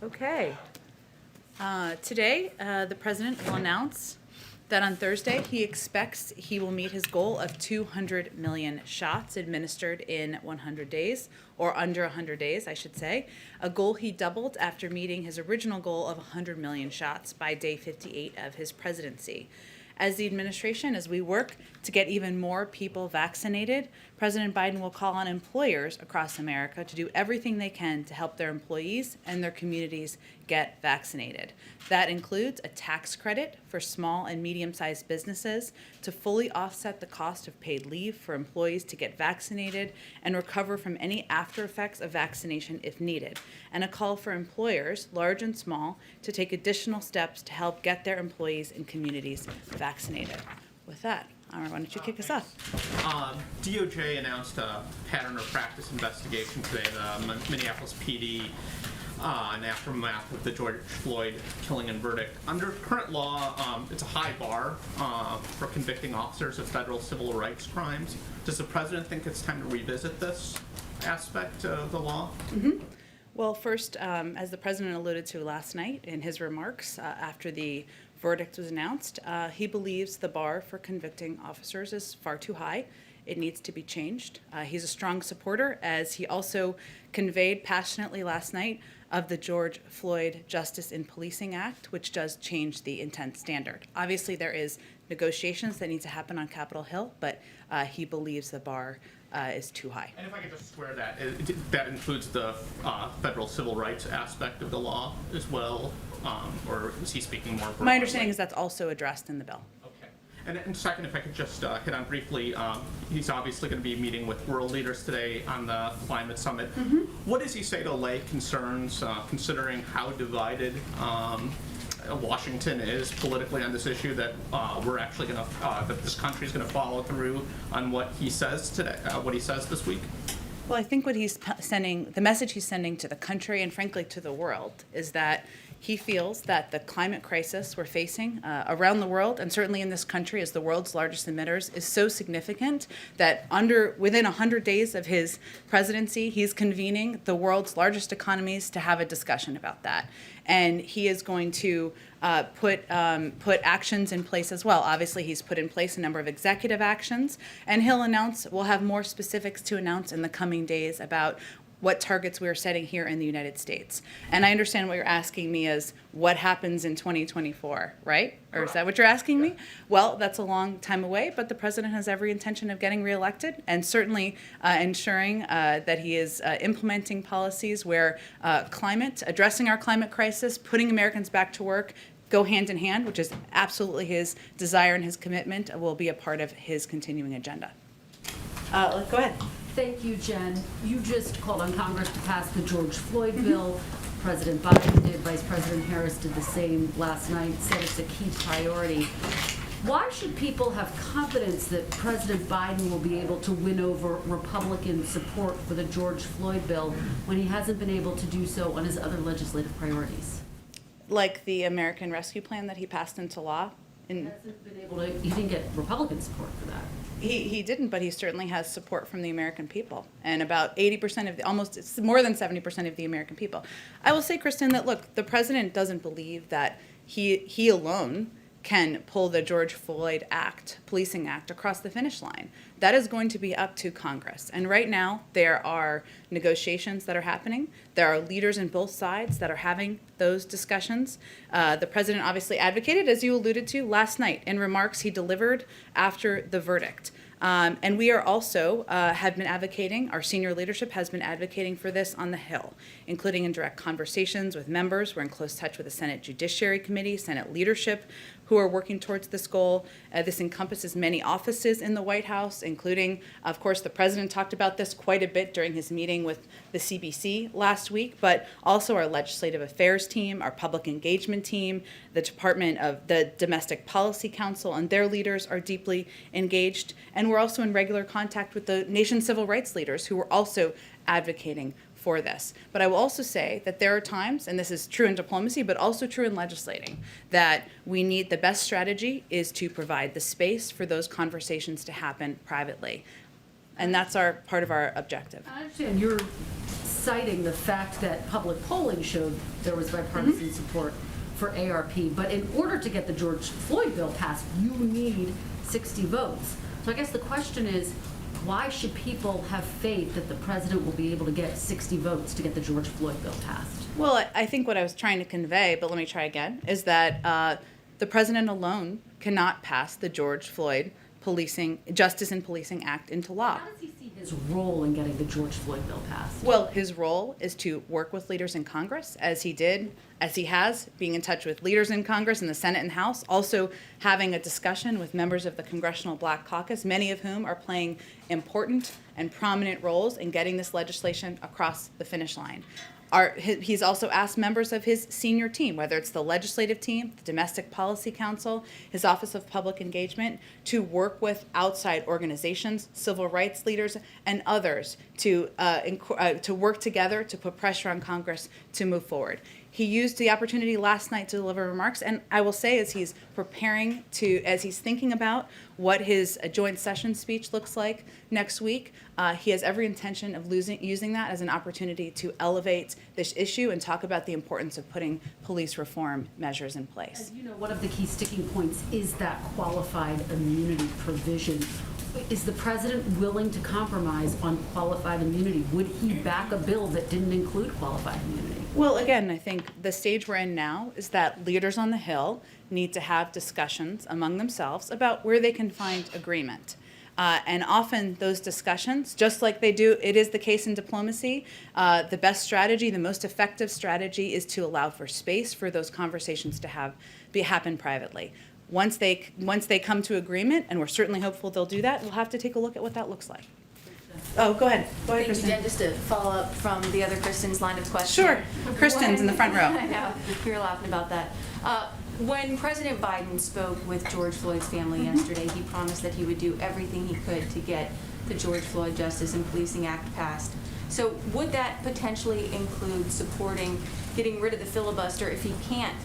Okay. Today, the president will announce that on Thursday, he expects he will meet his goal of 200 million shots administered in 100 days, or under 100 days, I should say, a goal he doubled after meeting his original goal of 100 million shots by day 58 of his presidency. As the administration, as we work to get even more people vaccinated, President Biden will call on employers across America to do everything they can to help their employees and their communities get vaccinated. That includes a tax credit for small and medium-sized businesses to fully offset the cost of paid leave for employees to get vaccinated and recover from any after effects of vaccination if needed, and a call for employers, large and small, to take additional steps to help get their employees and communities vaccinated. With that, Amar, why don't you kick us off? DOJ announced a pattern or practice investigation today, the Minneapolis PD, in aftermath of the George Floyd killing and verdict. Under current law, it's a high bar for convicting officers of federal civil rights crimes. Does the president think it's time to revisit this aspect of the law? Mm-hmm. Well, first, as the president alluded to last night in his remarks after the verdict was announced, he believes the bar for convicting officers is far too high. It needs to be changed. He's a strong supporter, as he also conveyed passionately last night, of the George Floyd Justice in Policing Act, which does change the intent standard. Obviously, there is negotiations that need to happen on Capitol Hill, but he believes the bar is too high. And if I could just square that, that includes the federal civil rights aspect of the law as well, or is he speaking more broadly? My understanding is that's also addressed in the bill. And second, if I could just hit on briefly, he's obviously going to be meeting with world leaders today on the climate summit. Mm-hmm. What does he say to allay concerns, considering how divided Washington is politically on this issue, that we're actually going to, that this country is going to follow through on what he says today, what he says this week? Well, I think what he's sending, the message he's sending to the country and frankly to the world, is that he feels that the climate crisis we're facing around the world, and certainly in this country as the world's largest emitters, is so significant that within 100 days of his presidency, he's convening the world's largest economies to have a discussion about that. And he is going to put actions in place as well. Obviously, he's put in place a number of executive actions, and we'll have more specifics to announce in the coming days about what targets we're setting here in the United States. And I understand what you're asking me is what happens in 2024, right? Or is that what you're asking me? Well, that's a long time away, but the president has every intention of getting reelected and certainly ensuring that he is implementing policies where addressing our climate crisis, putting Americans back to work, go hand in hand, which is absolutely his desire and his commitment, will be a part of his continuing agenda. Go ahead. Thank you, Jen. You just called on Congress to pass the George Floyd bill. President Biden did. Vice President Harris did the same last night, said it's a key priority. Why should people have confidence that President Biden will be able to win over Republican support for the George Floyd bill when he hasn't been able to do so on his other legislative priorities? Like the American Rescue Plan that he passed into law? He didn't get Republican support for that. He didn't, but he certainly has support from the American people, and about 80% of it's more than 70% of the American people. I will say, Kristen, that look, the president doesn't believe that he alone can pull the George Floyd Policing Act across the finish line. That is going to be up to Congress. And right now, there are negotiations that are happening. There are leaders in both sides that are having those discussions. The president obviously advocated, as you alluded to, last night in remarks he delivered after the verdict. And we are also have been advocating, our senior leadership has been advocating for this on the Hill, including in direct conversations with members. We're in close touch with the Senate Judiciary Committee, Senate leadership, who are working towards this goal. This encompasses many offices in the White House, including, of course, the president talked about this quite a bit during his meeting with the CBC last week, but also our legislative affairs team, our public engagement team, the Department of the Domestic Policy Council, and their leaders are deeply engaged. And we're also in regular contact with the nation's civil rights leaders who are also advocating for this. But I will also say that there are times, and this is true in diplomacy, but also true in legislating, that the best strategy is to provide the space for those conversations to happen privately. And that's part of our objective. I understand you're citing the fact that public polling showed there was bipartisan support for ARP. But in order to get the George Floyd bill passed, you need 60 votes. So I guess the question is, why should people have faith that the president will be able to get 60 votes to get the George Floyd bill passed? Well, I think what I was trying to convey, but let me try again, is that the president alone cannot pass the George Floyd Justice in Policing Act into law. How does he see his role in getting the George Floyd bill passed? Well, his role is to work with leaders in Congress, as he has, being in touch with leaders in Congress in the Senate and House, also having a discussion with members of the Congressional Black Caucus, many of whom are playing important and prominent roles in getting this legislation across the finish line. He's also asked members of his senior team, whether it's the legislative team, the Domestic Policy Council, his Office of Public Engagement, to work with outside organizations, civil rights leaders, and others to work together to put pressure on Congress to move forward. He used the opportunity last night to deliver remarks, and I will say as he's thinking about what his joint session speech looks like next week, he has every intention of using that as an opportunity to elevate this issue and talk about the importance of putting police reform measures in place. As you know, one of the key sticking points is that qualified immunity provision. Is the president willing to compromise on qualified immunity? Would he back a bill that didn't include qualified immunity? Well, again, I think the stage we're in now is that leaders on the Hill need to have discussions among themselves about where they can find agreement. And often those discussions, just like it is the case in diplomacy, the best strategy, the most effective strategy is to allow for space for those conversations to happen privately. Once they come to agreement, and we're certainly hopeful they'll do that, we'll have to take a look at what that looks like. Oh, go ahead. Go ahead, Thank you, Kristen. Jen. Just to follow up from the other Kristen's line of questioning. Sure. Kristen's in the front row. I know. We were laughing about that. When President Biden spoke with George Floyd's family yesterday, he promised that he would do everything he could to get the George Floyd Justice in Policing Act passed. So would that potentially include supporting getting rid of the filibuster if he can't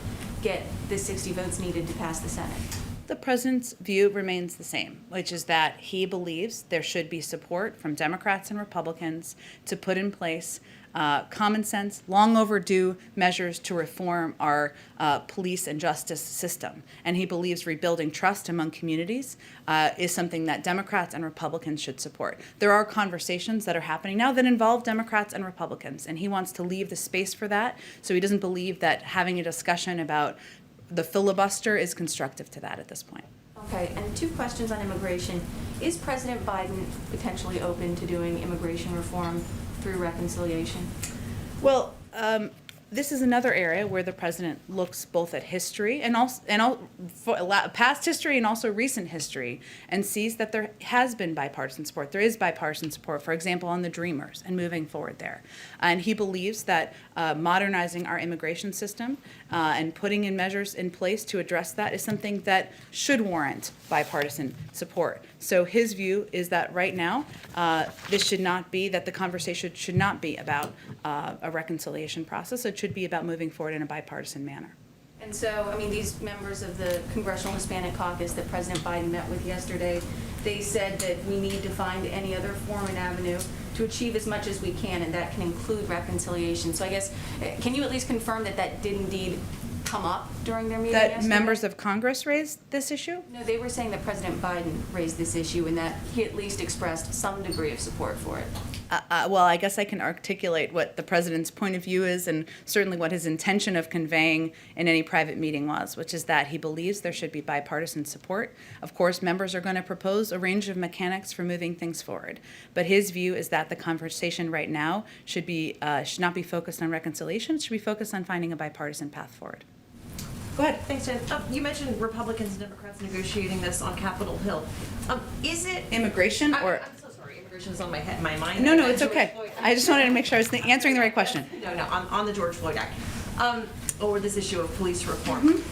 get the 60 votes needed to pass the Senate? The president's view remains the same, which is that he believes there should be support from Democrats and Republicans to put in place common sense, long overdue measures to reform our police and justice system. And he believes rebuilding trust among communities is something that Democrats and Republicans should support. There are conversations that are happening now that involve Democrats and Republicans, and he wants to leave the space for that, so he doesn't believe that having a discussion about the filibuster is constructive to that at this point. Okay, and 2 questions on immigration. Is President Biden potentially open to doing immigration reform through reconciliation? Well, this is another area where the president looks both at history and past history and also recent history, and sees that there has been bipartisan support. There is bipartisan support, for example, on the Dreamers and moving forward there. And he believes that modernizing our immigration system and putting in measures in place to address that is something that should warrant bipartisan support. So his view is that right now, the conversation should not be about a reconciliation process. It should be about moving forward in a bipartisan manner. And so, I mean, these members of the Congressional Hispanic Caucus that President Biden met with yesterday, they said that we need to find any other form and avenue to achieve as much as we can, and that can include reconciliation. So I guess, can you at least confirm that that did indeed come up during their meeting yesterday? That members of Congress raised this issue? No, they were saying that President Biden raised this issue and that he at least expressed some degree of support for it. Well, I guess I can articulate what the president's point of view is, and certainly what his intention of conveying in any private meeting was, which is that he believes there should be bipartisan support. Of course, members are going to propose a range of mechanics for moving things forward, but his view is that the conversation right now should not be focused on reconciliation. It should be focused on finding a bipartisan path forward. Go ahead. Thanks, Jen. You mentioned Republicans and Democrats negotiating this on Capitol Hill. Is it Immigration or? I'm so sorry. Immigration's on my mind. No, it's okay. I just wanted to make sure I was answering the right question. No, on the George Floyd Act, or this issue of police reform.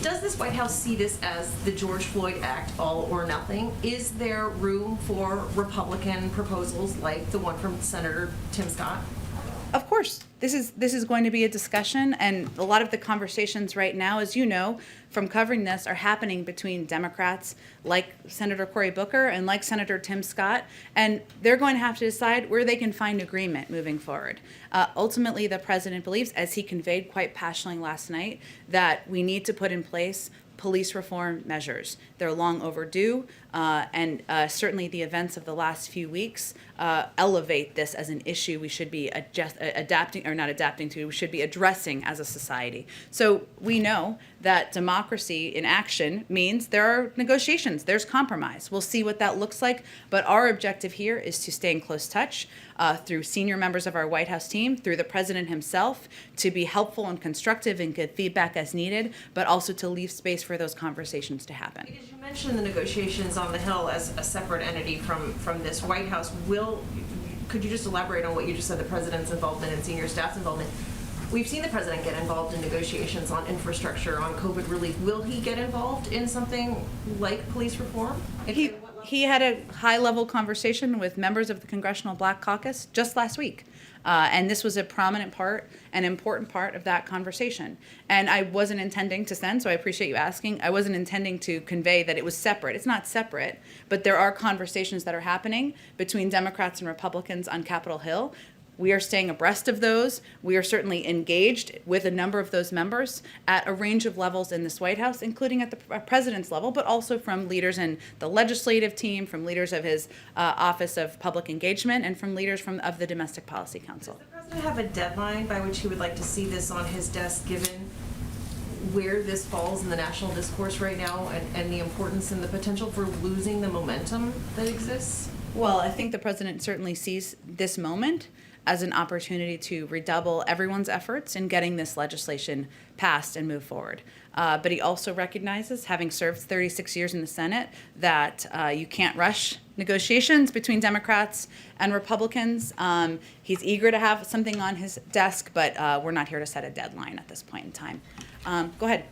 Does this White House see this as the George Floyd Act, all or nothing? Is there room for Republican proposals like the one from Senator Tim Scott? Of course, this is going to be a discussion, and a lot of the conversations right now, as you know, from covering this, are happening between Democrats like Senator Cory Booker and like Senator Tim Scott, and they're going to have to decide where they can find agreement moving forward. Ultimately, the president believes, as he conveyed quite passionately last night, that we need to put in place police reform measures. They're long overdue, and certainly the events of the last few weeks elevate this as an issue we should be we should be addressing as a society. So we know that democracy in action means there are negotiations, there's compromise. We'll see what that looks like, but our objective here is to stay in close touch through senior members of our White House team, through the president himself, to be helpful and constructive and give feedback as needed, but also to leave space for those conversations to happen. Because you mentioned the negotiations on the Hill as a separate entity from this White House. Could you just elaborate on what you just said, the president's involvement and senior staff's involvement? We've seen the president get involved in negotiations on infrastructure, on COVID relief. Will he get involved in something like police reform? He had a high-level conversation with members of the Congressional Black Caucus just last week. And this was a prominent part, an important part of that conversation. And I wasn't intending to send, so I appreciate you asking, I wasn't intending to convey that it was separate. It's not separate, but there are conversations that are happening between Democrats and Republicans on Capitol Hill. We are staying abreast of those. We are certainly engaged with a number of those members at a range of levels in this White House, including at the president's level, but also from leaders in the legislative team, from leaders of his Office of Public Engagement, and from leaders of the Domestic Policy Council. Does the president have a deadline by which he would like to see this on his desk, given where this falls in the national discourse right now and the importance and the potential for losing the momentum that exists? Well, I think the president certainly sees this moment as an opportunity to redouble everyone's efforts in getting this legislation passed and move forward. But he also recognizes, having served 36 years in the Senate, that you can't rush negotiations between Democrats and Republicans. He's eager to have something on his desk, but we're not here to set a deadline at this point in time. Go ahead.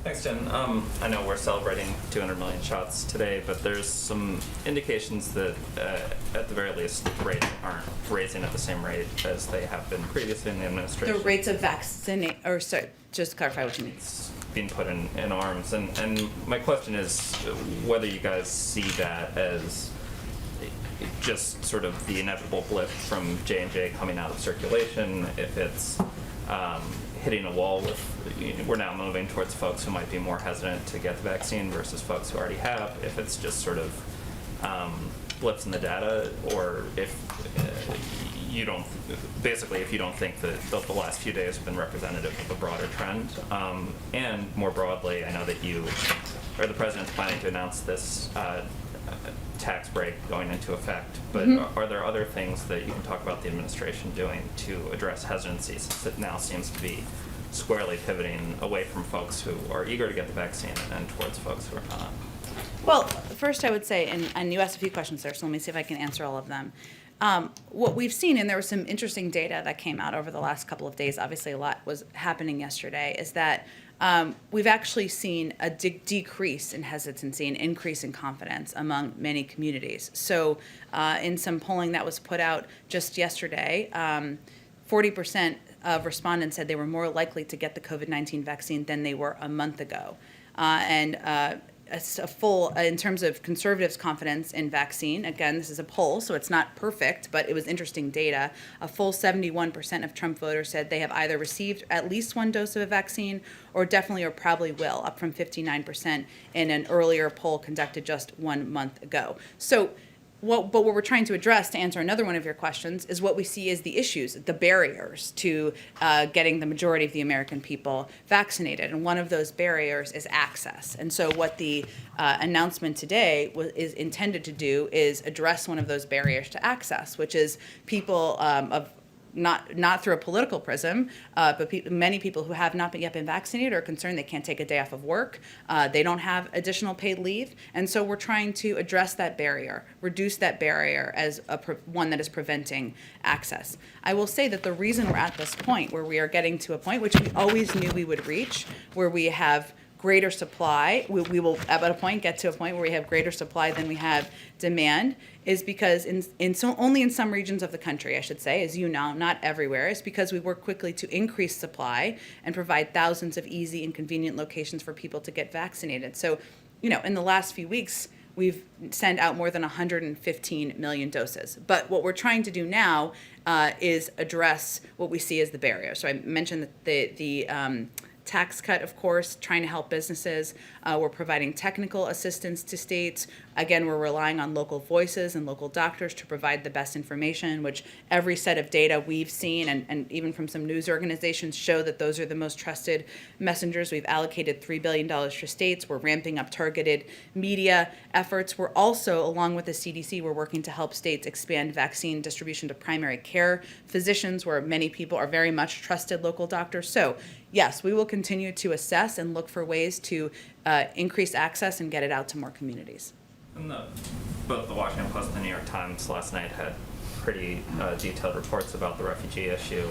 Thanks, Jen. I know we're celebrating 200 million shots today, but there's some indications that, at the very least, rates aren't raising at the same rate as they have been previously in the administration. The rates of vaccination, or sorry, just clarify what you mean. It's being put in arms, and my question is whether you guys see that as just sort of the inevitable blip from J&J coming out of circulation, if it's hitting a wall we're now moving towards folks who might be more hesitant to get the vaccine versus folks who already have, if it's just sort of blips in the data, or if you don't think that the last few days have been representative of a broader trend. And more broadly, I know that the president's planning to announce this tax break going into effect, but are there other things that you can talk about the administration doing to address hesitancy, since it now seems to be squarely pivoting away from folks who are eager to get the vaccine and towards folks who are not? Well, first I would say, and you asked a few questions there, so let me see if I can answer all of them. What we've seen, and there was some interesting data that came out over the last couple of days, obviously a lot was happening yesterday, is that we've actually seen a decrease in hesitancy, an increase in confidence among many communities. So in some polling that was put out just yesterday, 40% of respondents said they were more likely to get the COVID-19 vaccine than they were a month ago. In terms of conservatives' confidence in vaccine, again, this is a poll, so it's not perfect, but it was interesting data. A full 71% of Trump voters said they have either received at least one dose of a vaccine or definitely or probably will, up from 59% in an earlier poll conducted just 1 month ago. So what we're trying to address, to answer another one of your questions, is what we see as the issues, the barriers to getting the majority of the American people vaccinated. And one of those barriers is access. And so what the announcement today is intended to do is address one of those barriers to access, which is people not through a political prism, but many people who have not yet been vaccinated are concerned they can't take a day off of work. They don't have additional paid leave. And so we're trying to address that barrier, reduce that barrier as one that is preventing access. I will say that the reason we're at this point, where we are getting to a point which we always knew we would reach, where we have greater supply, we will at a point get to a point where we have greater supply than we have demand, is because only in some regions of the country, I should say, as you know, not everywhere, is because we work quickly to increase supply and provide thousands of easy and convenient locations for people to get vaccinated. So, in the last few weeks, we've sent out more than 115 million doses. But what we're trying to do now is address what we see as the barrier. So I mentioned that the tax cut, of course, trying to help businesses. We're providing technical assistance to states. Again, we're relying on local voices and local doctors to provide the best information, which every set of data we've seen, and even from some news organizations, show that those are the most trusted messengers. We've allocated $3 billion for states. We're ramping up targeted media efforts. We're also, along with the CDC, we're working to help states expand vaccine distribution to primary care physicians, where many people are very much trusted local doctors. So, yes, we will continue to assess and look for ways to increase access and get it out to more communities. And both the Washington Post and the New York Times last night had pretty detailed reports about the refugee issue.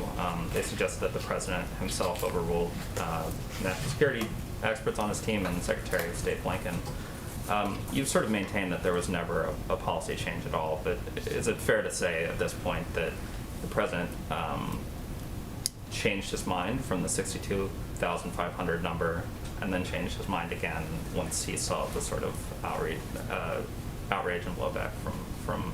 They suggested that the president himself overruled national security experts on his team and Secretary of State Blinken. You've sort of maintained that there was never a policy change at all, but is it fair to say at this point that the president changed his mind from the 62,500 number and then changed his mind again once he saw the sort of outrage and blowback from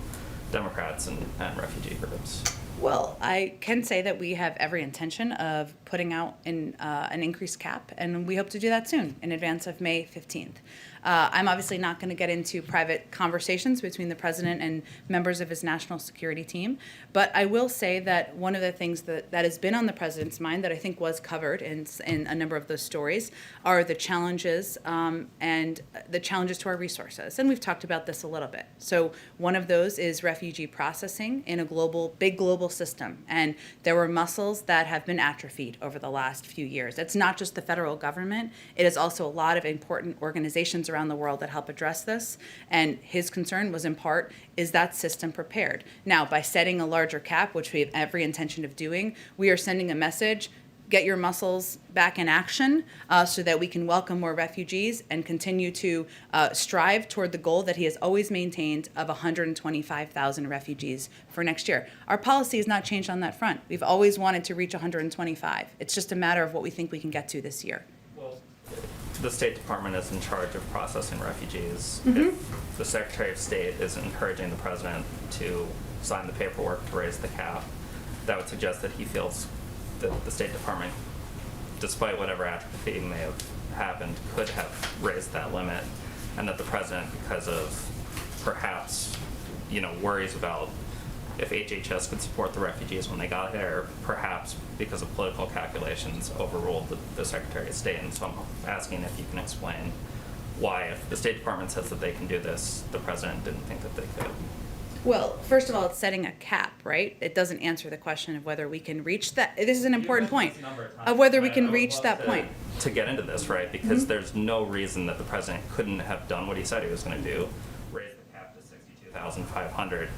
Democrats and refugee groups? Well, I can say that we have every intention of putting out an increased cap, and we hope to do that soon, in advance of May 15th. I'm obviously not going to get into private conversations between the president and members of his national security team, but I will say that one of the things that has been on the president's mind that I think was covered in a number of those stories are the challenges and the challenges to our resources. And we've talked about this a little bit. So one of those is refugee processing in a big global system. And there were muscles that have been atrophied over the last few years. It's not just the federal government. It is also a lot of important organizations around the world that help address this. And his concern was in part, is that system prepared? Now, by setting a larger cap, which we have every intention of doing, we are sending a message: get your muscles back in action so that we can welcome more refugees and continue to strive toward the goal that he has always maintained of 125,000 refugees for next year. Our policy has not changed on that front. We've always wanted to reach 125. It's just a matter of what we think we can get to this year. Well, the State Department is in charge of processing refugees. Mm-hmm. If the Secretary of State is encouraging the president to sign the paperwork to raise the cap, that would suggest that he feels that the State Department, despite whatever atrophy may have happened, could have raised that limit, and that the president, because of perhaps, worries about if HHS could support the refugees when they got here, perhaps because of political calculations, overruled the Secretary of State. And so I'm asking if you can explain why, if the State Department says that they can do this, the president didn't think that they could. Well, first of all, it's setting a cap, right? It doesn't answer the question of whether we can reach that. This is an important point of whether we can reach that point. To get into this, right? Because there's no reason that the president couldn't have done what he said he was going to do, raise the cap to 62,500,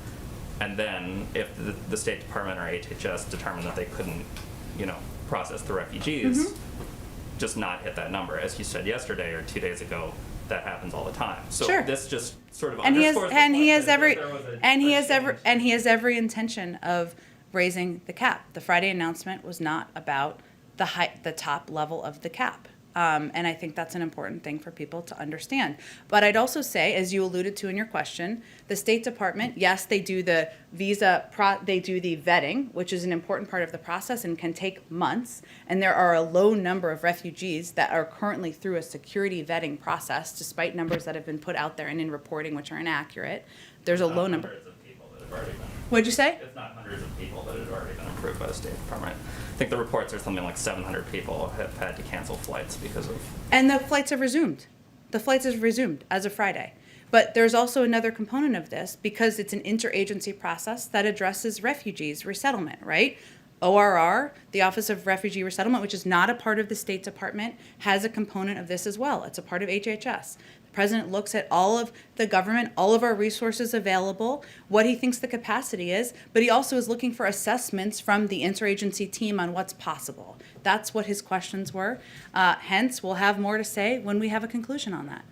and then if the State Department or HHS determined that they couldn't, process the refugees, just not hit that number. As you said yesterday or 2 days ago, that happens all the time. So Sure. this just sort of And he has underscores and he has every intention of raising the cap. The Friday announcement was not about the top level of the cap. And I think that's an important thing for people to understand. But I'd also say, as you alluded to in your question, the State Department, yes, they do the they do the vetting, which is an important part of the process and can take months. And there are a low number of refugees that are currently through a security vetting process, despite numbers that have been put out there and in reporting which are inaccurate. There's a low number. Hundreds of people that have already been. What'd you say? It's not hundreds of people that have already been approved by the State Department. I think the reports are something like 700 people have had to cancel flights because of. And the flights have resumed. The flights have resumed as of Friday. But there's also another component of this because it's an interagency process that addresses refugees resettlement, right? ORR, the Office of Refugee Resettlement, which is not a part of the State Department, has a component of this as well. It's a part of HHS. President looks at all of the government, all of our resources available, what he thinks the capacity is, but he also is looking for assessments from the interagency team on what's possible. That's what his questions were. Hence, we'll have more to say when we have a conclusion on that.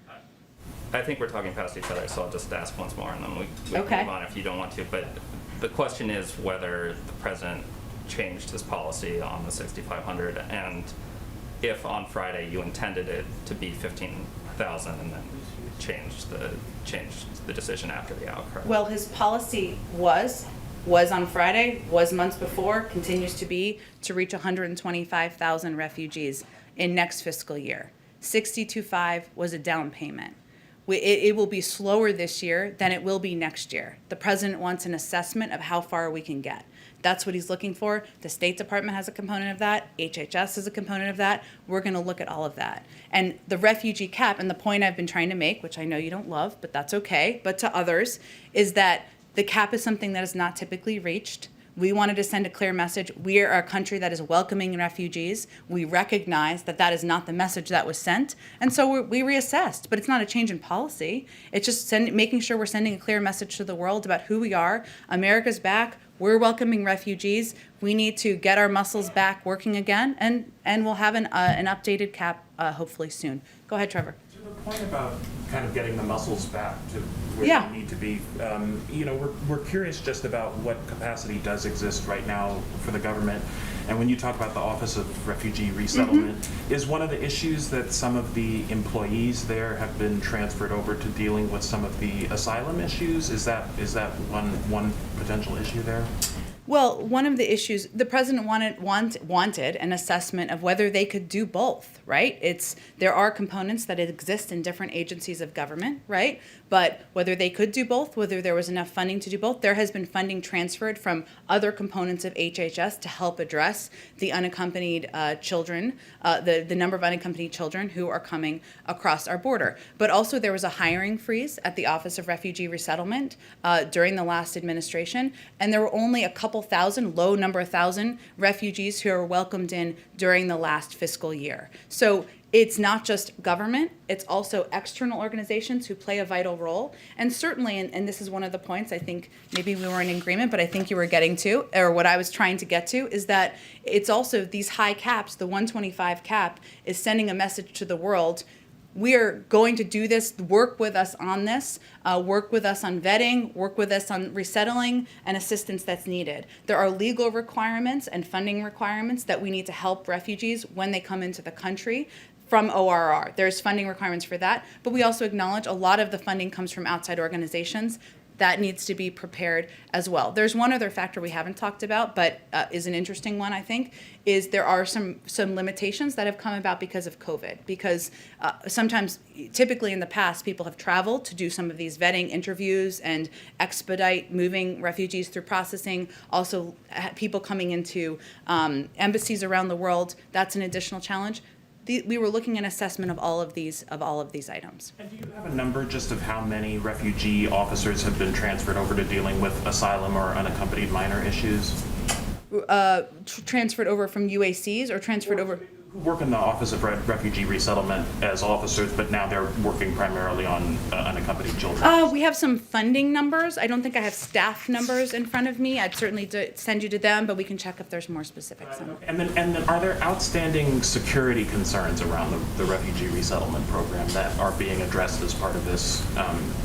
I think we're talking past each other, so I'll just ask once more and then we can Okay. move on if you don't want to. But the question is whether the president changed his policy on the 6,500 and if on Friday you intended it to be 15,000 and then changed the decision after the outcry. Well, his policy was on Friday, was months before, continues to be to reach 125,000 refugees in next fiscal year. 62.5 was a down payment. It will be slower this year than it will be next year. The president wants an assessment of how far we can get. That's what he's looking for. The State Department has a component of that. HHS is a component of that. We're going to look at all of that. And the refugee cap, and the point I've been trying to make, which I know you don't love, but that's okay, but to others, is that the cap is something that is not typically reached. We wanted to send a clear message. We are a country that is welcoming refugees. We recognize that that is not the message that was sent. And so we reassessed, but it's not a change in policy. It's just making sure we're sending a clear message to the world about who we are. America's back. We're welcoming refugees. We need to get our muscles back working again, and we'll have an updated cap hopefully soon. Go ahead, Trevor. To the point about kind of getting the muscles back to where Yeah. they need to be, we're curious just about what capacity does exist right now for the government. And when you talk about the Office of Refugee Resettlement, is one of the issues that some of the employees there have been transferred over to dealing with some of the asylum issues? Is that one potential issue there? Well, one of the issues, the president wanted an assessment of whether they could do both, right? There are components that exist in different agencies of government, right? But whether they could do both, whether there was enough funding to do both, there has been funding transferred from other components of HHS to help address the unaccompanied children, the number of unaccompanied children who are coming across our border. But also there was a hiring freeze at the Office of Refugee Resettlement during the last administration, and there were only a couple thousand, low number of thousand refugees who are welcomed in during the last fiscal year. So it's not just government, it's also external organizations who play a vital role. And certainly, and this is one of the points I think maybe we weren't in agreement, but I think you were getting to, or what I was trying to get to, is that it's also these high caps, the 125 cap is sending a message to the world. We're going to do this, work with us on this, work with us on vetting, work with us on resettling and assistance that's needed. There are legal requirements and funding requirements that we need to help refugees when they come into the country from ORR. There's funding requirements for that, but we also acknowledge a lot of the funding comes from outside organizations. That needs to be prepared as well. There's one other factor we haven't talked about, but is an interesting one, I think, is there are some limitations that have come about because of COVID. Because sometimes, typically in the past, people have traveled to do some of these vetting interviews and expedite moving refugees through processing. Also, people coming into embassies around the world, that's an additional challenge. We were looking at assessment of all of these items. And do you have a number just of how many refugee officers have been transferred over to dealing with asylum or unaccompanied minor issues? Transferred over from UACs or transferred over? Who work in the Office of Refugee Resettlement as officers, but now they're working primarily on unaccompanied children. We have some funding numbers. I don't think I have staff numbers in front of me. I'd certainly send you to them, but we can check if there's more specifics. And then are there outstanding security concerns around the refugee resettlement program that are being addressed as part of this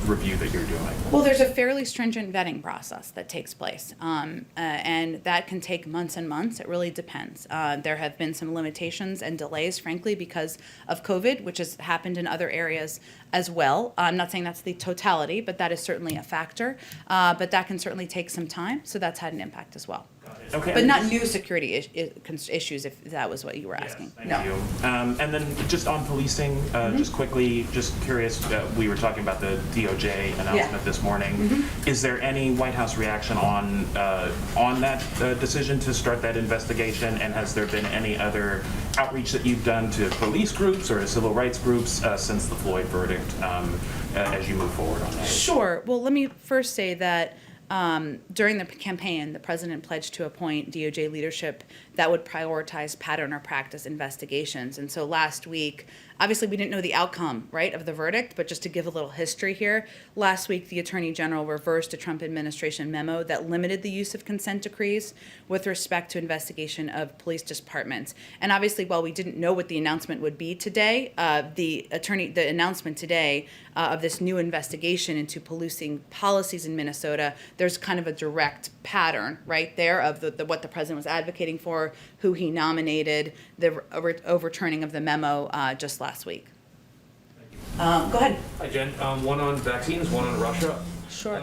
review that you're doing? Well, there's a fairly stringent vetting process that takes place, and that can take months and months. It really depends. There have been some limitations and delays, frankly, because of COVID, which has happened in other areas as well. I'm not saying that's the totality, but that is certainly a factor. But that can certainly take some time, so that's had an impact as well. Okay. But not new security issues, if that was what you were asking. Yes, thank you. And then just on policing, just quickly, just curious, we were talking about the DOJ announcement this morning. Is there any White House reaction on that decision to start that investigation? And has there been any other outreach that you've done to police groups or civil rights groups since the Floyd verdict as you move forward on that? Sure. Well, let me first say that during the campaign, the president pledged to appoint DOJ leadership that would prioritize pattern or practice investigations. And so last week, obviously we didn't know the outcome, right, of the verdict, but just to give a little history here, last week the Attorney General reversed a Trump administration memo that limited the use of consent decrees with respect to investigation of police departments. And obviously, while we didn't know what the announcement would be today, the announcement today of this new investigation into policing policies in Minnesota, there's kind of a direct pattern right there of what the president was advocating for, who he nominated, the overturning of the memo just last week. Go ahead. Hi, Jen. One on vaccines, one on Russia. Sure.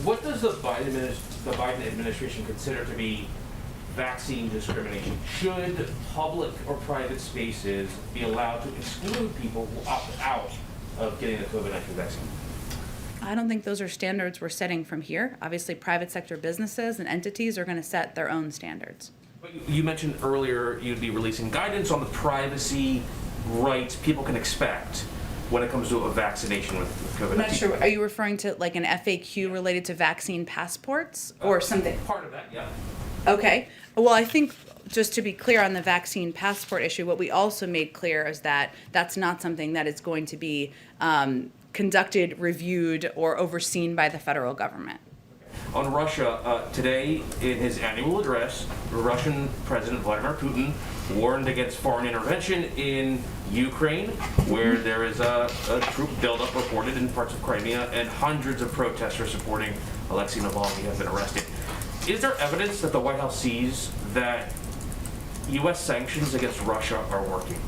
What does the Biden administration consider to be vaccine discrimination? Should public or private spaces be allowed to exclude people who opt out of getting the COVID-19 vaccine? I don't think those are standards we're setting from here. Obviously, private sector businesses and entities are going to set their own standards. But you mentioned earlier you'd be releasing guidance on the privacy rights people can expect when it comes to a vaccination with COVID-19. I'm not sure. Are you referring to like an FAQ related to vaccine passports or something? Part of that, yeah. Okay. Well, I think just to be clear on the vaccine passport issue, what we also made clear is that that's not something that is going to be conducted, reviewed, or overseen by the federal government. On Russia, today in his annual address, Russian President Vladimir Putin warned against foreign intervention in Ukraine, where there is a troop buildup reported in parts of Crimea, and hundreds of protesters supporting Alexei Navalny have been arrested. Is there evidence that the White House sees that U.S. sanctions against Russia are working?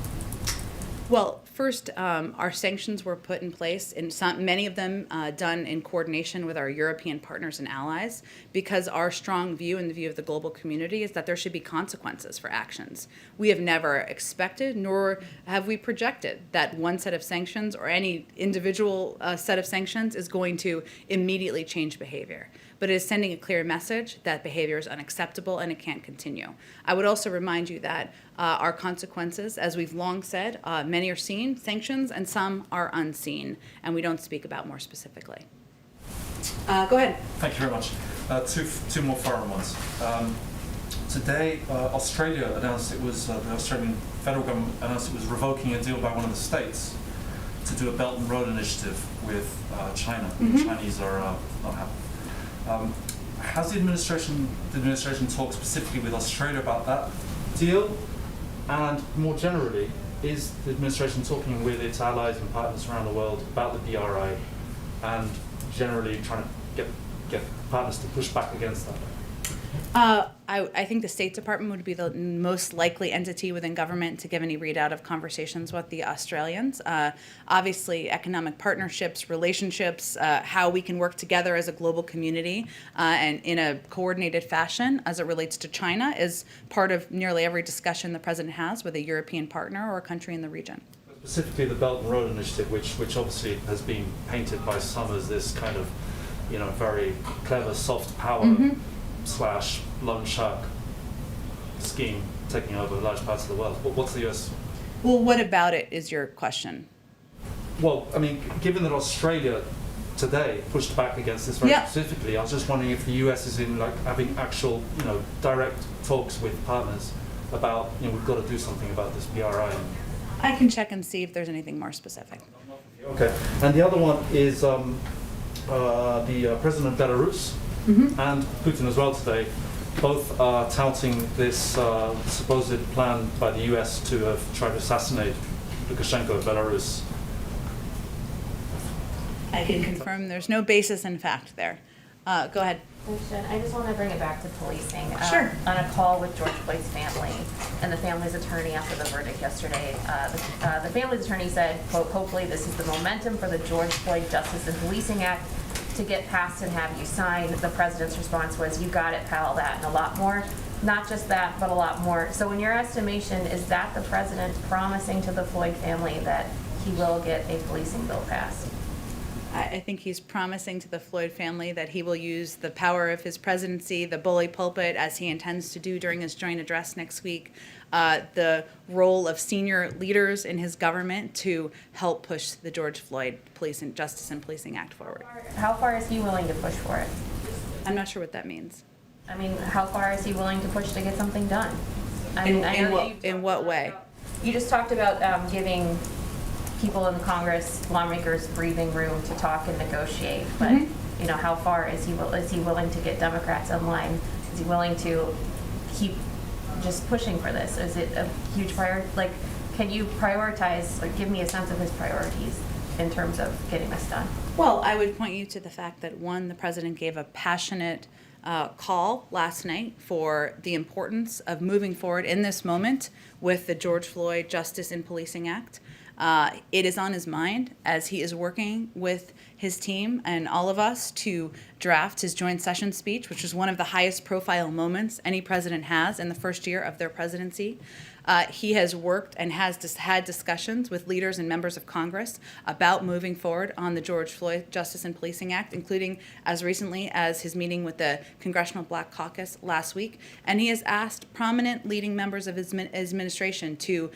Well, first, our sanctions were put in place, and many of them done in coordination with our European partners and allies, because our strong view and the view of the global community is that there should be consequences for actions. We have never expected, nor have we projected, that one set of sanctions or any individual set of sanctions is going to immediately change behavior. But it is sending a clear message that behavior is unacceptable and it can't continue. I would also remind you that our consequences, as we've long said, many are seen, sanctions, and some are unseen, and we don't speak about more specifically. Go ahead. Thank you very much. Two more foreign ones. Today, Australia announced the Australian federal government announced it was revoking a deal by one of the states to do a Belt and Road initiative with China. The Chinese are not happy. Has the administration talked specifically with Australia about that deal? And more generally, is the administration talking with its allies and partners around the world about the BRI and generally trying to get partners to push back against that? I think the State Department would be the most likely entity within government to give any readout of conversations with the Australians. Obviously, economic partnerships, relationships, how we can work together as a global community and in a coordinated fashion as it relates to China is part of nearly every discussion the president has with a European partner or a country in the region. Specifically the Belt and Road initiative, which obviously has been painted by some as this kind of, very clever soft power / loan shark scheme taking over large parts of the world. What's the US? Well, what about it is your question? Well, I mean, given that Australia today pushed back against this very specifically, I was just wondering if the US is in having actual, direct talks with partners about, we've got to do something about this BRI. I can check and see if there's anything more specific. Okay, and the other one is the president of Belarus and Putin as well today, both are touting this supposed plan by the US to have tried to assassinate Lukashenko of Belarus. I can confirm there's no basis in fact there. Go ahead. I just want to bring it back to policing. Sure. On a call with George Floyd's family and the family's attorney after the verdict yesterday, the family's attorney said, quote, hopefully this is the momentum for the George Floyd Justice and Policing Act to get passed and have you sign. The president's response was, you got it, pal, that and a lot more. Not just that, but a lot more. So in your estimation, is that the president promising to the Floyd family that he will get a policing bill passed? I think he's promising to the Floyd family that he will use the power of his presidency, the bully pulpit, as he intends to do during his joint address next week, the role of senior leaders in his government to help push the George Floyd Justice and Policing Act forward. How far is he willing to push for it? I'm not sure what that means. I mean, how far is he willing to push to get something done? I mean, I know that you've In talked what a lot way? about- You just talked about giving people in Congress, lawmakers, breathing room to talk and negotiate. But you know, how far is he willing to get Democrats in line? Is he willing to keep just pushing for this? Is it a huge priority? Like, can you prioritize, or give me a sense of his priorities in terms of getting this done? Well, I would point you to the fact that, one, the president gave a passionate call last night for the importance of moving forward in this moment with the George Floyd Justice in Policing Act. It is on his mind as he is working with his team and all of us to draft his joint session speech, which is one of the highest profile moments any president has in the first year of their presidency. He has worked and has had discussions with leaders and members of Congress about moving forward on the George Floyd Justice and Policing Act, including as recently as his meeting with the Congressional Black Caucus last week. And he has asked prominent leading members of his administration to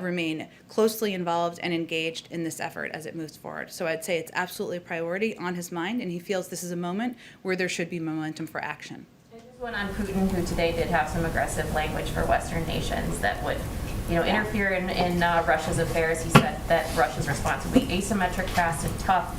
remain closely involved and engaged in this effort as it moves forward. So I'd say it's absolutely a priority on his mind, and he feels this is a moment where there should be momentum for action. One on Putin, who today did have some aggressive language for Western nations that would, you know, interfere in Russia's affairs. He said that Russia's response would be asymmetric, fast, and tough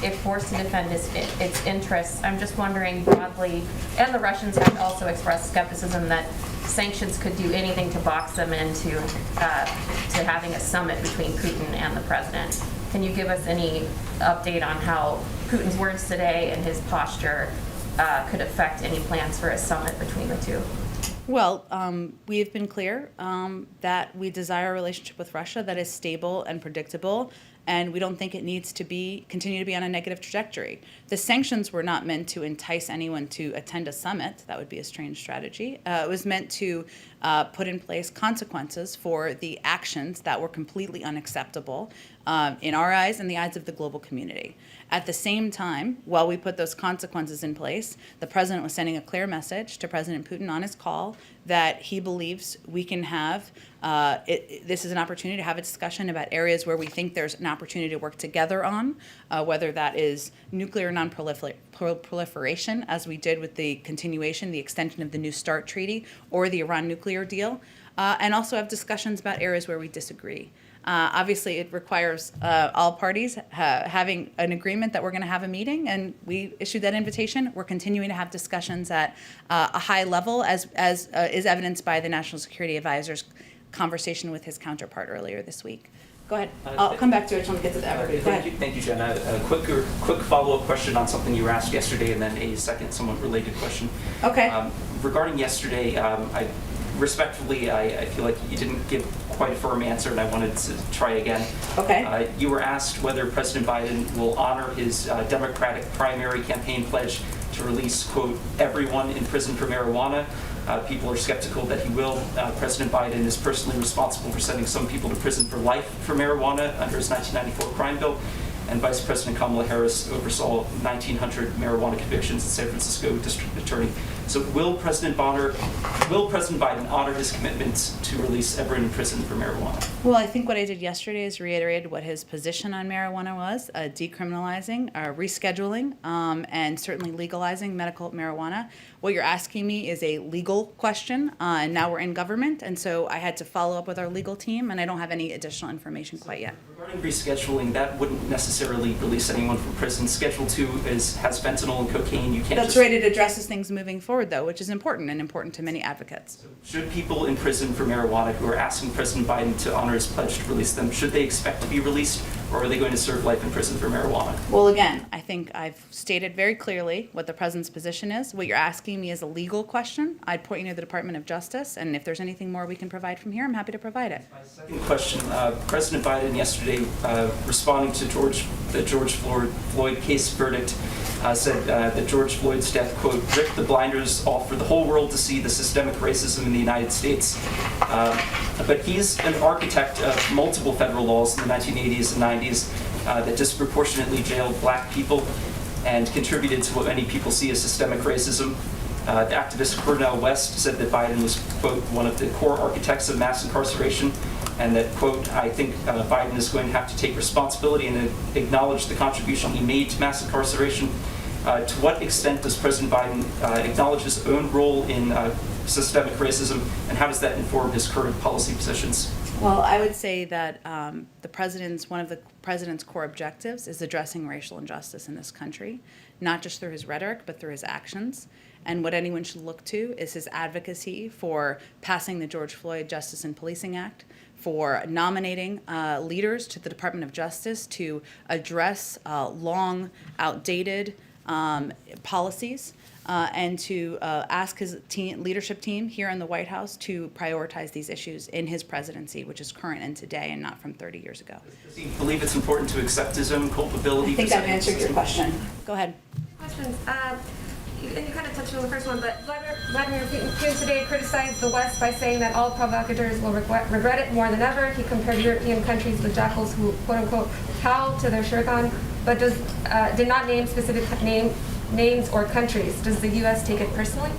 if forced to defend its interests. I'm just wondering broadly, and the Russians have also expressed skepticism that sanctions could do anything to box them into to having a summit between Putin and the president. Can you give us any update on how Putin's words today and his posture could affect any plans for a summit between the two? Well, we have been clear that we desire a relationship with Russia that is stable and predictable, and we don't think it needs to continue to be on a negative trajectory. The sanctions were not meant to entice anyone to attend a summit. That would be a strange strategy. It was meant to put in place consequences for the actions that were completely unacceptable in our eyes and the eyes of the global community. At the same time, while we put those consequences in place, the president was sending a clear message to President Putin on his call that he believes we can have, this is an opportunity to have a discussion about areas where we think there's an opportunity to work together on, whether that is nuclear non-proliferation, as we did with the continuation, the extension of the New START treaty, or the Iran nuclear deal, and also have discussions about areas where we disagree. Obviously, it requires all parties having an agreement that we're going to have a meeting, and we issued that invitation. We're continuing to have discussions at a high level, as is evidenced by the National Security Advisor's conversation with his counterpart earlier this week. Go ahead. I'll come back to it. I just want to get to everybody. Go ahead. Thank you, Jen. A quick follow-up question on something you were asked yesterday, and then a second somewhat related question. Okay. Regarding yesterday, respectfully, I feel like you didn't give quite a firm answer, and I wanted to try again. Okay. You were asked whether President Biden will honor his Democratic primary campaign pledge to release, quote, everyone in prison for marijuana. People are skeptical that he will. President Biden is personally responsible for sending some people to prison for life for marijuana under his 1994 crime bill. And Vice President Kamala Harris oversaw 1,900 marijuana convictions in San Francisco District Attorney. So will President Biden honor his commitment to release everyone in prison for marijuana? Well, I think what I did yesterday is reiterated what his position on marijuana was, decriminalizing, rescheduling, and certainly legalizing medical marijuana. What you're asking me is a legal question, and now we're in government, and so I had to follow up with our legal team, and I don't have any additional information quite yet. Regarding rescheduling, that wouldn't necessarily release anyone from prison. Schedule 2 has fentanyl and cocaine. You can't That's just... right. It addresses things moving forward, though, which is important and important to many advocates. Should people in prison for marijuana who are asking President Biden to honor his pledge to release them, should they expect to be released, or are they going to serve life in prison for marijuana? Well, again, I think I've stated very clearly what the president's position is. What you're asking me is a legal question. I'd point you to the Department of Justice, and if there's anything more we can provide from here, I'm happy to provide it. My second question, President Biden yesterday, responding to the George Floyd case verdict, said that George Floyd's death, quote, ripped the blinders off for the whole world to see the systemic racism in the United States. But he's an architect of multiple federal laws in the 1980s and 90s that disproportionately jailed black people and contributed to what many people see as systemic racism. The activist Cornel West said that Biden was, quote, one of the core architects of mass incarceration, and that, quote, I think Biden is going to have to take responsibility and acknowledge the contribution he made to mass incarceration. To what extent does President Biden acknowledge his own role in systemic racism, and how does that inform his current policy positions? Well, I would say that one of the president's core objectives is addressing racial injustice in this country, not just through his rhetoric, but through his actions. And what anyone should look to is his advocacy for passing the George Floyd Justice and Policing Act, for nominating leaders to the Department of Justice to address long outdated policies, and to ask his leadership team here in the White House to prioritize these issues in his presidency, which is current and today and not from 30 years ago. Does he believe it's important to accept his own culpability? I think I've answered your question. Go ahead. Questions. And you kind of touched on the first one, but Vladimir Putin today criticized the West by saying that all provocateurs will regret it more than ever. He compared European countries with jackals who, quote unquote, howl to their shirkan, but did not name specific names or countries. Does the U.S. take it personally?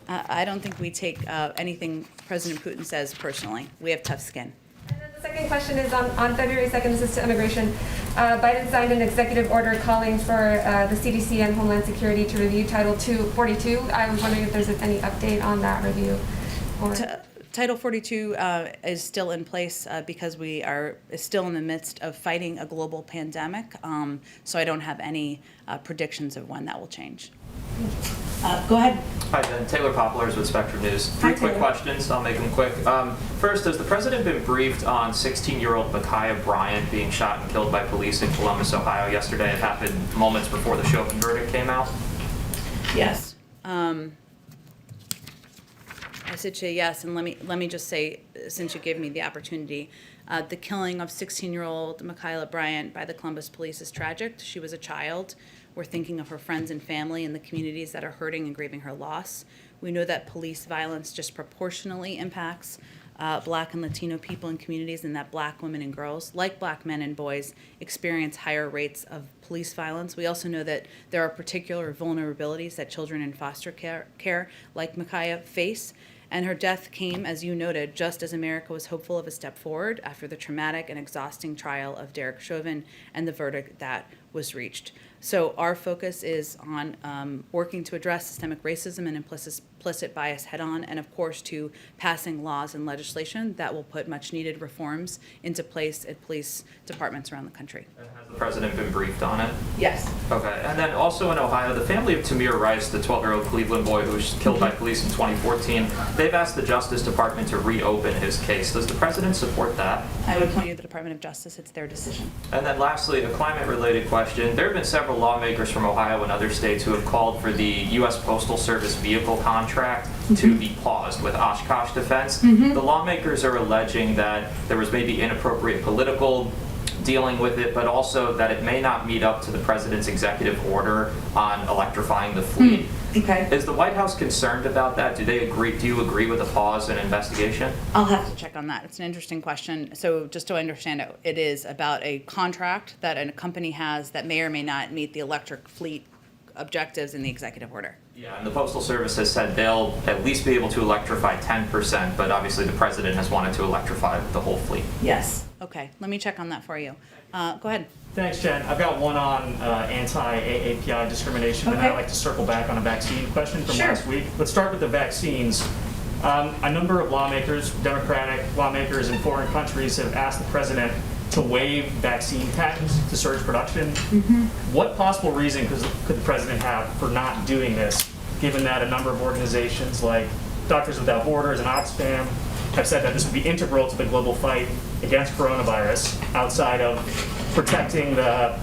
I don't think we take anything President Putin says personally. We have tough skin. And then the second question is on February 2nd, this is to immigration. Biden signed an executive order calling for the CDC and Homeland Security to review Title 42. I was wondering if there's any update on that review. Title 42 is still in place because we are still in the midst of fighting a global pandemic. So I don't have any predictions of when that will change. Go ahead. Hi, Jen. Taylor Poplars with Spectrum News. Three quick questions. I'll make them quick. First, has the president been briefed on 16-year-old Ma'Khia Bryant being shot and killed by police in Columbus, Ohio yesterday? It happened moments before the Chauvin verdict came out. Yes. I said to you yes, and let me just say, since you gave me the opportunity, the killing of 16-year-old Ma'Khia Bryant by the Columbus police is tragic. She was a child. We're thinking of her friends and family and the communities that are hurting and grieving her loss. We know that police violence disproportionately impacts Black and Latino people in communities, and that Black women and girls, like Black men and boys, experience higher rates of police violence. We also know that there are particular vulnerabilities that children in foster care like Ma'Khia face. And her death came, as you noted, just as America was hopeful of a step forward after the traumatic and exhausting trial of Derek Chauvin and the verdict that was reached. So our focus is on working to address systemic racism and implicit bias head-on, and of course to passing laws and legislation that will put much-needed reforms into place at police departments around the country. And has the president been briefed on it? Yes. Okay. And then also in Ohio, the family of Tamir Rice, the 12-year-old Cleveland boy who was killed by police in 2014, they've asked the Justice Department to reopen his case. Does the president support that? I would point you to the Department of Justice. It's their decision. And then lastly, a climate-related question. There have been several lawmakers from Ohio and other states who have called for the U.S. Postal Service vehicle contract to be paused with Oshkosh Defense. The lawmakers are alleging that there was maybe inappropriate political dealing with it, but also that it may not meet up to the president's executive order on electrifying the fleet. Okay. Is the White House concerned about that? Do you agree with a pause and investigation? I'll have to check on that. It's an interesting question. So just to understand it, it is about a contract that a company has that may or may not meet the electric fleet objectives in the executive order. Yeah, and the Postal Service has said they'll at least be able to electrify 10%, but obviously the president has wanted to electrify the whole fleet. Yes. Okay. Let me check on that for you. Go ahead. Thanks, Jen. I've got one on anti-AAPI discrimination, and I'd like to circle back on a vaccine question from last week. Let's start with the vaccines. A number of lawmakers, Democratic lawmakers in foreign countries, have asked the president to waive vaccine patents to surge production. What possible reason could the president have for not doing this, given that a number of organizations like Doctors Without Borders and Oxfam have said that this would be integral to the global fight against coronavirus, outside of protecting the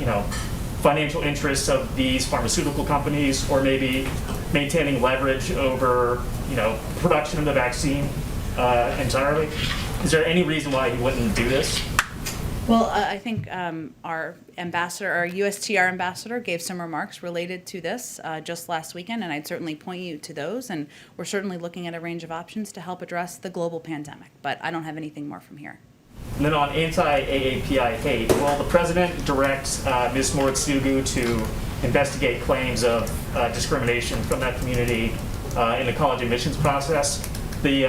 financial interests of these pharmaceutical companies, or maybe maintaining leverage over production of the vaccine entirely? Is there any reason why he wouldn't do this? Well, I think our USTR ambassador gave some remarks related to this just last weekend, and I'd certainly point you to those. And we're certainly looking at a range of options to help address the global pandemic, but I don't have anything more from here. And then on anti-AAPI hate, will the president direct Ms. Moritsugu to investigate claims of discrimination from that community in the college admissions process? The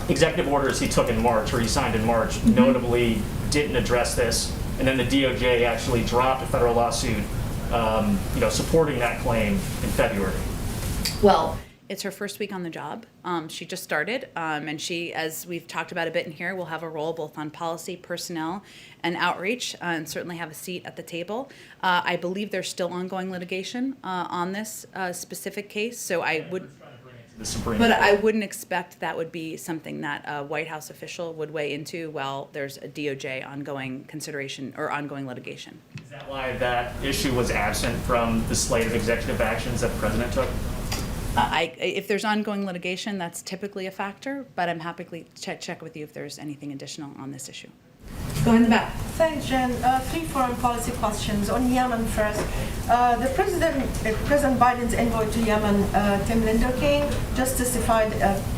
executive orders he took in March, or he signed in March, notably didn't address this, and then the DOJ actually dropped a federal lawsuit supporting that claim in February? Well, it's her first week on the job. She just started, and she, as we've talked about a bit in here, will have a role both on policy, personnel, and outreach, and certainly have a seat at the table. I believe there's still ongoing litigation on this specific case, so I would. The Supreme But Court. I wouldn't expect that would be something that a White House official would weigh into while there's a DOJ ongoing consideration or ongoing litigation. Is that why that issue was absent from the slate of executive actions that the president took? If there's ongoing litigation, that's typically a factor, but I'm happy to check with you if there's anything additional on this issue. Go in the back. Thanks, Jen. 3 foreign policy questions. On Yemen first. President Biden's envoy to Yemen, Tim Linder King, just testified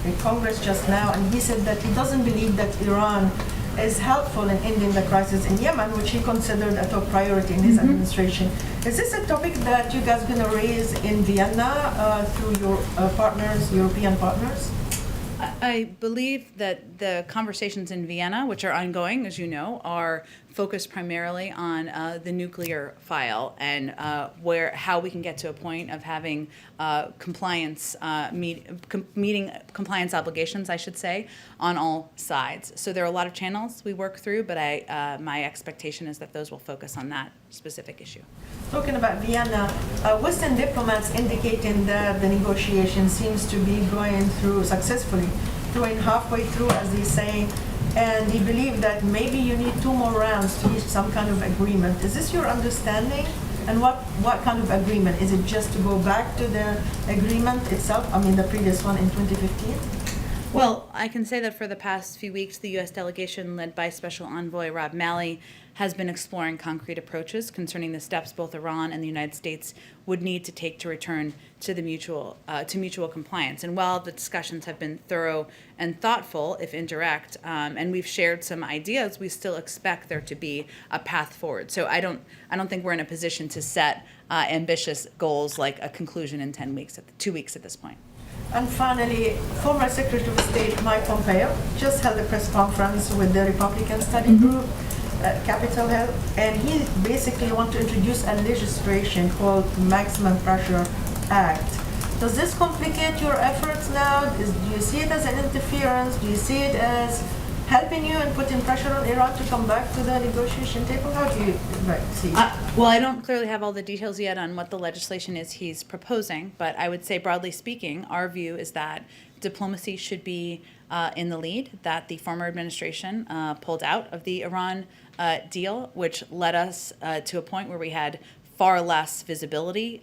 in Congress just now, and he said that he doesn't believe that Iran is helpful in ending the crisis in Yemen, which he considered a top priority in his administration. Is this a topic that you guys going to raise in Vienna through your partners, European partners? I believe that the conversations in Vienna, which are ongoing, as you know, are focused primarily on the nuclear file and how we can get to a point of having compliance, meeting compliance obligations, I should say, on all sides. So there are a lot of channels we work through, but my expectation is that those will focus on that specific issue. Talking about Vienna, Western diplomats indicating that the negotiation seems to be going through successfully, going halfway through, as they say, and they believe that maybe you need 2 more rounds to reach some kind of agreement. Is this your understanding? And what kind of agreement? Is it just to go back to the agreement itself? I mean, the previous one in 2015? Well, I can say that for the past few weeks, the U.S. delegation led by Special Envoy Rob Malley has been exploring concrete approaches concerning the steps both Iran and the United States would need to take to return to the mutual compliance. And while the discussions have been thorough and thoughtful, if indirect, and we've shared some ideas, we still expect there to be a path forward. So I don't think we're in a position to set ambitious goals like a conclusion in 2 weeks at this point. And finally, former Secretary of State Mike Pompeo just held a press conference with the Republican study group, Capitol Hill, and he basically wants to introduce a legislation called Maximum Pressure Act. Does this complicate your efforts now? Do you see it as an interference? Do you see it as helping you and putting pressure on Iran to come back to the negotiation table? How do you see it? Well, I don't clearly have all the details yet on what the legislation is he's proposing, but I would say, broadly speaking, our view is that diplomacy should be in the lead, that the former administration pulled out of the Iran deal, which led us to a point where we had far less visibility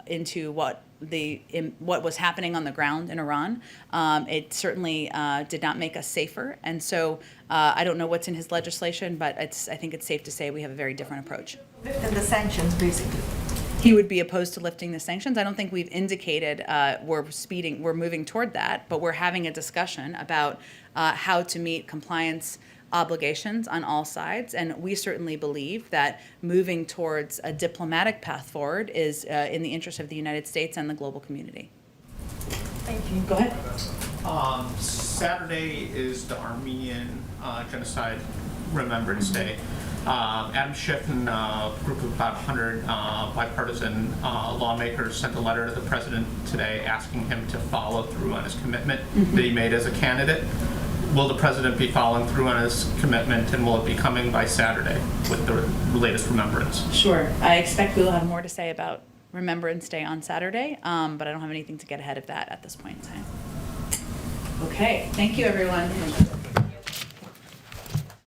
into what was happening on the ground in Iran. It certainly did not make us safer, and so I don't know what's in his legislation, but I think it's safe to say we have a very different approach. Lifting the sanctions, basically. He would be opposed to lifting the sanctions. I don't think we've indicated we're moving toward that, but we're having a discussion about how to meet compliance obligations on all sides, and we certainly believe that moving towards a diplomatic path forward is in the interest of the United States and the global community. Thank you. Go ahead. Saturday is the Armenian Genocide Remembrance Day. Adam Schiff and a group of about 100 bipartisan lawmakers sent a letter to the president today asking him to follow through on his commitment that he made as a candidate. Will the president be following through on his commitment, and will it be coming by Saturday with the latest remembrance? Sure. I expect we'll have more to say about Remembrance Day on Saturday, but I don't have anything to get ahead of that at this point in time. Okay. Thank you, everyone.